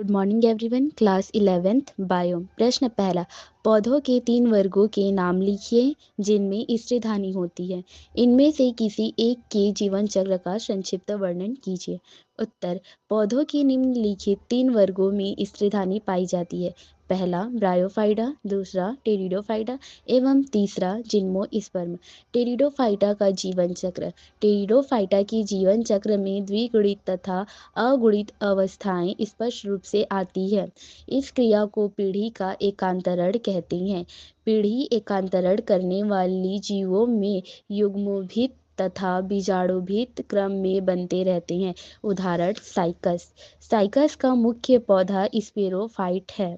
Good morning everyone. Class 11th bio. प्रश्न पहला, पौधों के 3 वर्गों के नाम लिखिए जिनमें स्त्रीधानी होती है। इनमें से किसी एक के जीवन चक्र का संक्षिप्त वर्णन कीजिए। उत्तर, पौधों के निम्नलिखित 3 वर्गों में स्त्रीधानी पाई जाती है। पहला ब्रायोफाइटा, दूसरा टेरिडोफाइटा एवं तीसरा जिम्नोस्पर्म। टेरिडोफाइटा का जीवन चक्र। टेरिडोफाइटा के जीवन चक्र में द्विगुणित तथा अगुणित अवस्थाएं स्पष्ट रूप से आती है। इस क्रिया को पीढ़ी का एकांतरण कहते हैं। पीढ़ी एकांतरण करने वाली जीवों में युग्मोद्भिद तथा बीजाणुभिद क्रम में बनते रहते हैं। उदाहरण साइकस। साइकस का मुख्य पौधा स्पेरोफाइट है।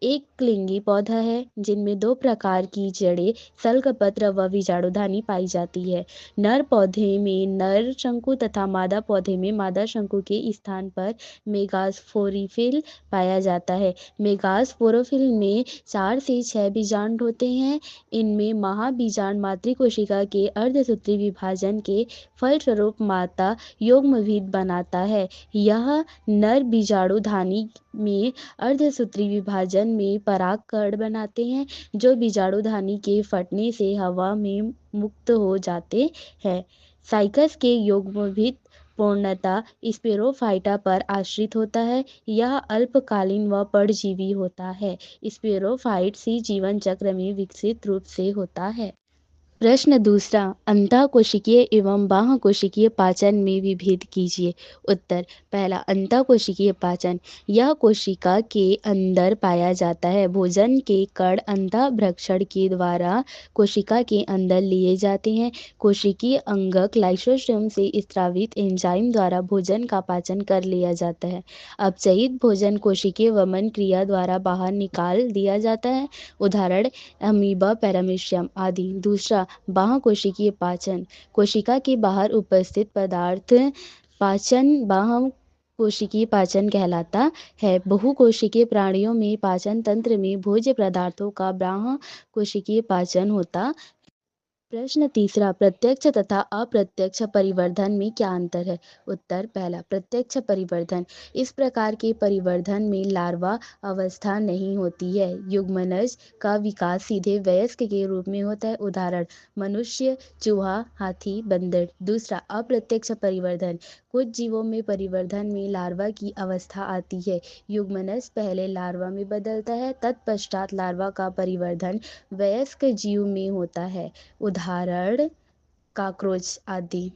एक क्लिंगी पौधा है जिनमें 2 प्रकार की जड़ें, सल्कपत्र व बीजाणुधानी पाई जाती है। नर पौधे में नर शंकु तथा मादा पौधे में मादा शंकु के स्थान पर मेगास्पोरिफिल पाया जाता है। मेगास्पोरोफिल में 4 से 6 बीजांड होते हैं। इनमें महाबीजांड मातृकोशिका के अर्धसूत्री विभाजन के फलस्वरूप माता युग्मविद बनाता है। यह नर बीजाणुधानी में अर्धसूत्री विभाजन में परागकण बनाते हैं जो बीजाणुधानी के फटने से हवा में मुक्त हो जाते हैं। साइकस के युग्मविद पूर्णतः स्पेरोफाइटा पर आश्रित होता है। यह अल्पकालीन व परजीवी होता है। स्पेरोफाइट सी जीवन चक्र में विकसित रूप से होता है। प्रश्न दूसरा, अंतःकोशिकीय एवं बाह्यकोशिकीय पाचन में विभेद कीजिए। उत्तर, पहला अंतःकोशिकीय पाचन। यह कोशिका के अंदर पाया जाता है। भोजन के कण अंतःभक्षण के द्वारा कोशिका के अंदर लिए जाते हैं। कोशिकीय अंगक लाइसोसोम से स्रावित एंजाइम द्वारा भोजन का पाचन कर लिया जाता है। अपचयित भोजन कोशिकीय वमन क्रिया द्वारा बाहर निकाल दिया जाता है। उदाहरण अमीबा, पैरामीशियम आदि। दूसरा, बाह्यकोशिकीय पाचन। कोशिका के बाहर उपस्थित पदार्थ पाचन बाह्य कोशिकीय पाचन कहलाता है। बहुकोशिकीय प्राणियों में पाचन तंत्र में भोज्य पदार्थों का बाह्य कोशिकीय पाचन होता। प्रश्न तीसरा, प्रत्यक्ष तथा अप्रत्यक्ष परिवर्धन में क्या अंतर है। उत्तर, पहला प्रत्यक्ष परिवर्धन। इस प्रकार के परिवर्धन में लार्वा अवस्था नहीं होती है। युग्मनज का विकास सीधे वयस्क के रूप में होता है। उदाहरण मनुष्य, चूहा, हाथी, बंदर। दूसरा, अप्रत्यक्ष परिवर्धन। कुछ जीवों में परिवर्धन में लार्वा की अवस्था आती है। युग्मनज पहले लार्वा में बदलता है, तत्पश्चात लार्वा का परिवर्धन वयस्क जीव में होता है। उदाहरण काकरोच आदि।